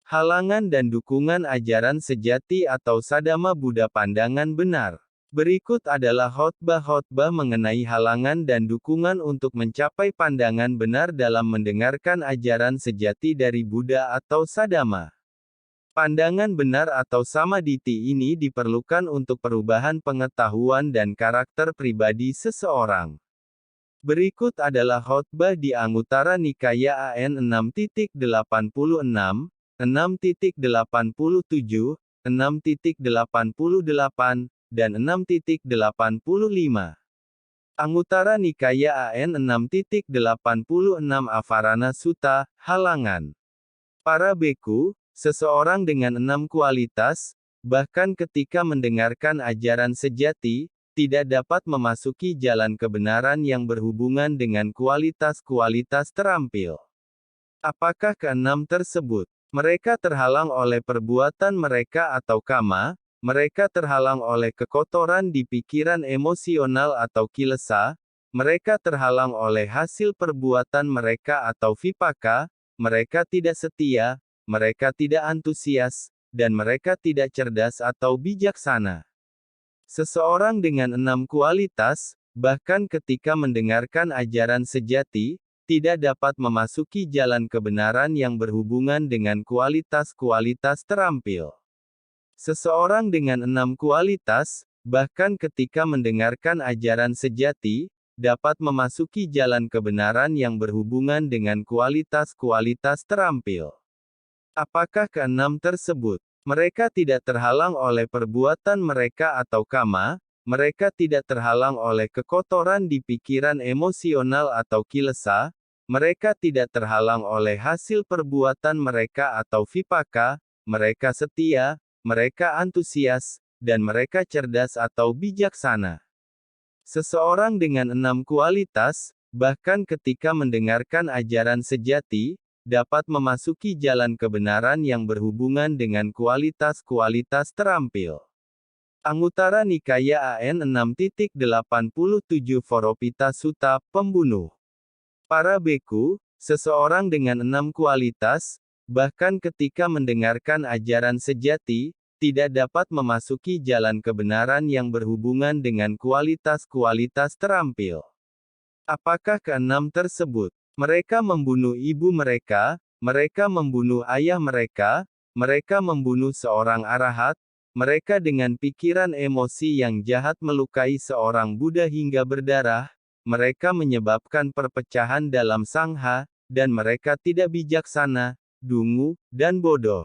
Halangan dan dukungan ajaran sejati atau Sadama Buddha pandangan benar. Berikut adalah khotbah-khotbah mengenai halangan dan dukungan untuk mencapai pandangan benar dalam mendengarkan ajaran sejati dari Buddha atau Sadama. Pandangan benar atau samaditi ini diperlukan untuk perubahan pengetahuan dan karakter pribadi seseorang. Berikut adalah khotbah di Anguttara Nikaya AN 6.86, 6.87, 6.88, dan 6.85. Anguttara Nikaya AN 6.86 Avarana Sutta, halangan. Para beku, seseorang dengan 6 kualitas, bahkan ketika mendengarkan ajaran sejati, tidak dapat memasuki jalan kebenaran yang berhubungan dengan kualitas-kualitas terampil. Apakah keenam tersebut? Mereka terhalang oleh perbuatan mereka atau kama, mereka terhalang oleh kekotoran di pikiran emosional atau kilesa, mereka terhalang oleh hasil perbuatan mereka atau vipaka, mereka tidak setia, mereka tidak antusias, dan mereka tidak cerdas atau bijaksana. Seseorang dengan 6 kualitas, bahkan ketika mendengarkan ajaran sejati, tidak dapat memasuki jalan kebenaran yang berhubungan dengan kualitas-kualitas terampil. Seseorang dengan 6 kualitas, bahkan ketika mendengarkan ajaran sejati, dapat memasuki jalan kebenaran yang berhubungan dengan kualitas-kualitas terampil. Apakah keenam tersebut? Mereka tidak terhalang oleh perbuatan mereka atau kama, mereka tidak terhalang oleh kekotoran di pikiran emosional atau kilesa, mereka tidak terhalang oleh hasil perbuatan mereka atau vipaka, mereka setia, mereka antusias, dan mereka cerdas atau bijaksana. Seseorang dengan 6 kualitas, bahkan ketika mendengarkan ajaran sejati, dapat memasuki jalan kebenaran yang berhubungan dengan kualitas-kualitas terampil. Anguttara Nikaya AN 6.87 Foropita Sutta, pembunuh. Para beku, seseorang dengan 6 kualitas, bahkan ketika mendengarkan ajaran sejati, tidak dapat memasuki jalan kebenaran yang berhubungan dengan kualitas-kualitas terampil. Apakah keenam tersebut? Mereka membunuh ibu mereka, mereka membunuh ayah mereka, mereka membunuh seorang arahat, mereka dengan pikiran emosi yang jahat melukai seorang Buddha hingga berdarah, mereka menyebabkan perpecahan dalam sangha, dan mereka tidak bijaksana, dungu, dan bodoh.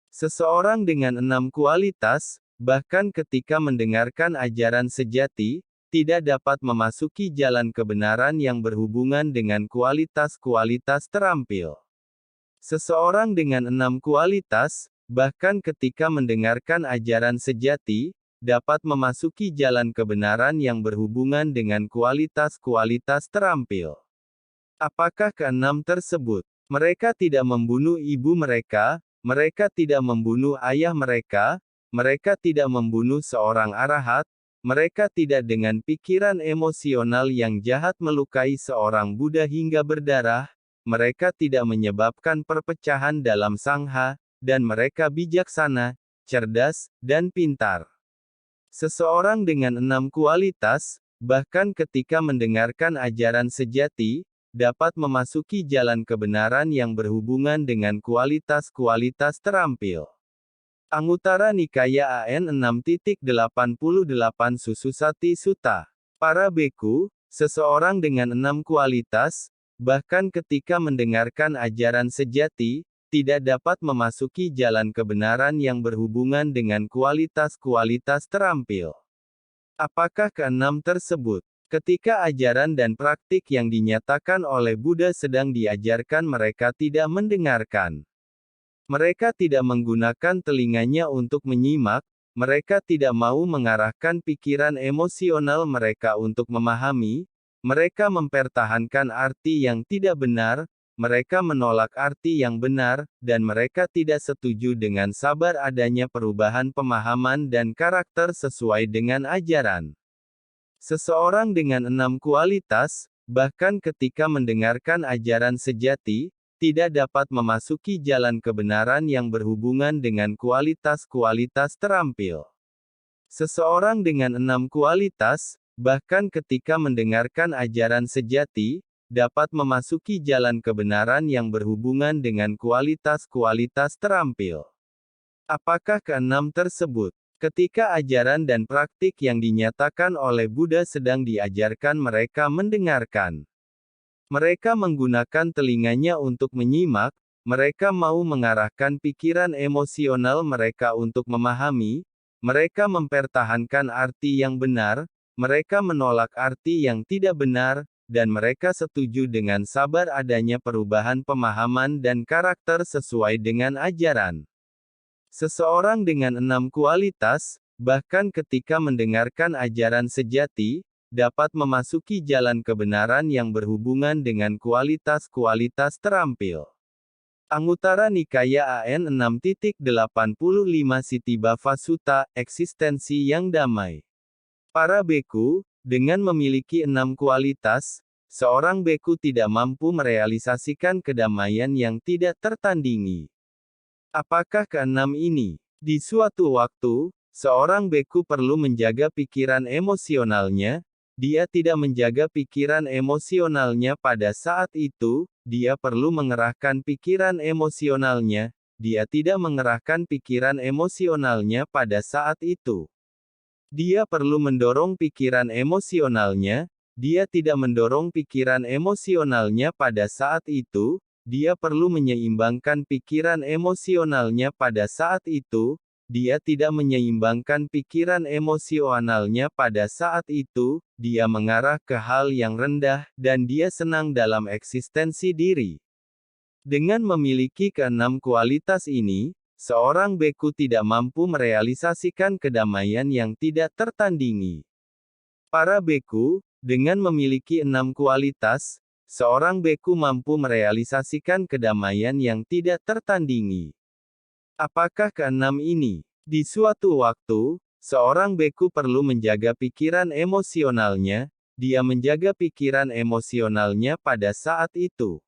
Seseorang dengan 6 kualitas, bahkan ketika mendengarkan ajaran sejati, tidak dapat memasuki jalan kebenaran yang berhubungan dengan kualitas-kualitas terampil. Seseorang dengan 6 kualitas, bahkan ketika mendengarkan ajaran sejati, dapat memasuki jalan kebenaran yang berhubungan dengan kualitas-kualitas terampil. Apakah keenam tersebut? Mereka tidak membunuh ibu mereka, mereka tidak membunuh ayah mereka, mereka tidak membunuh seorang arahat, mereka tidak dengan pikiran emosional yang jahat melukai seorang Buddha hingga berdarah, mereka tidak menyebabkan perpecahan dalam sangha, dan mereka bijaksana, cerdas, dan pintar. Seseorang dengan 6 kualitas, bahkan ketika mendengarkan ajaran sejati, dapat memasuki jalan kebenaran yang berhubungan dengan kualitas-kualitas terampil. Anguttara Nikaya AN 6.88 Sususati Sutta. Para beku, seseorang dengan 6 kualitas, bahkan ketika mendengarkan ajaran sejati, tidak dapat memasuki jalan kebenaran yang berhubungan dengan kualitas-kualitas terampil. Apakah keenam tersebut? Ketika ajaran dan praktik yang dinyatakan oleh Buddha sedang diajarkan mereka tidak mendengarkan. Mereka tidak menggunakan telinganya untuk menyimak, mereka tidak mau mengarahkan pikiran emosional mereka untuk memahami, mereka mempertahankan arti yang tidak benar, mereka menolak arti yang benar, dan mereka tidak setuju dengan sabar adanya perubahan pemahaman dan karakter sesuai dengan ajaran. Seseorang dengan 6 kualitas, bahkan ketika mendengarkan ajaran sejati, tidak dapat memasuki jalan kebenaran yang berhubungan dengan kualitas-kualitas terampil. Seseorang dengan 6 kualitas, bahkan ketika mendengarkan ajaran sejati, dapat memasuki jalan kebenaran yang berhubungan dengan kualitas-kualitas terampil. Apakah keenam tersebut? Ketika ajaran dan praktik yang dinyatakan oleh Buddha sedang diajarkan, mereka mendengarkan. Mereka menggunakan telinganya untuk menyimak, mereka mau mengarahkan pikiran emosional mereka untuk memahami, mereka mempertahankan arti yang benar, mereka menolak arti yang tidak benar, dan mereka setuju dengan sabar adanya perubahan pemahaman dan karakter sesuai dengan ajaran. Seseorang dengan 6 kualitas, bahkan ketika mendengarkan ajaran sejati, dapat memasuki jalan kebenaran yang berhubungan dengan kualitas-kualitas terampil. Anguttara Nikaya AN 6.85 Sitibhava Sutta, eksistensi yang damai. Para beku, dengan memiliki 6 kualitas, seorang beku tidak mampu merealisasikan kedamaian yang tidak tertandingi. Apakah keenam ini? Di suatu waktu, seorang beku perlu menjaga pikiran emosionalnya. Dia tidak menjaga pikiran emosionalnya pada saat itu, dia perlu mengerahkan pikiran emosionalnya. Dia tidak mengerahkan pikiran emosionalnya pada saat itu. Dia perlu mendorong pikiran emosionalnya. Dia tidak mendorong pikiran emosionalnya pada saat itu. Dia perlu menyeimbangkan pikiran emosionalnya pada saat itu. Dia tidak menyeimbangkan pikiran emosionalnya pada saat itu. Dia mengarah ke hal yang rendah, dan dia senang dalam eksistensi diri. Dengan memiliki keenam kualitas ini, seorang beku tidak mampu merealisasikan kedamaian yang tidak tertandingi. Para beku, dengan memiliki 6 kualitas, seorang beku mampu merealisasikan kedamaian yang tidak tertandingi. Apakah keenam ini? Di suatu waktu, seorang beku perlu menjaga pikiran emosionalnya. Dia menjaga pikiran emosionalnya pada saat itu.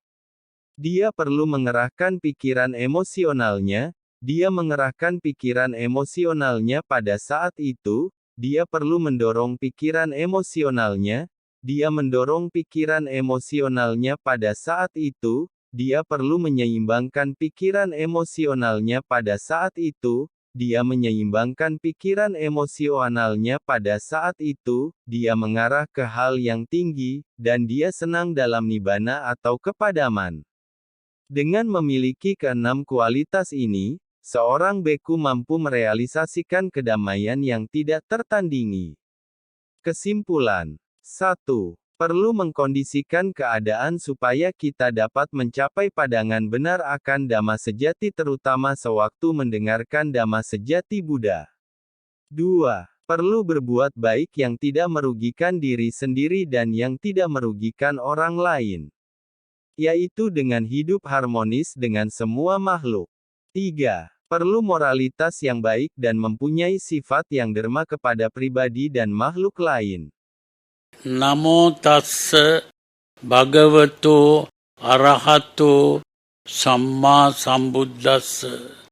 Dia perlu mengerahkan pikiran emosionalnya. Dia mengerahkan pikiran emosionalnya pada saat itu. Dia perlu mendorong pikiran emosionalnya. Dia mendorong pikiran emosionalnya pada saat itu. Dia perlu menyeimbangkan pikiran emosionalnya pada saat itu. Dia menyeimbangkan pikiran emosionalnya pada saat itu. Dia mengarah ke hal yang tinggi, dan dia senang dalam nibbana atau kepadaman. Dengan memiliki keenam kualitas ini, seorang beku mampu merealisasikan kedamaian yang tidak tertandingi. Kesimpulan 1. Perlu mengkondisikan keadaan supaya kita dapat mencapai pandangan benar akan Dhamma sejati, terutama sewaktu mendengarkan Dhamma sejati Buddha. 2. Perlu berbuat baik yang tidak merugikan diri sendiri dan yang tidak merugikan orang lain, yaitu dengan hidup harmonis dengan semua makhluk. 3. Perlu moralitas yang baik dan mempunyai sifat yang derma kepada pribadi dan makhluk lain. Namo tassa bhagavato arahato samma sambuddhassa.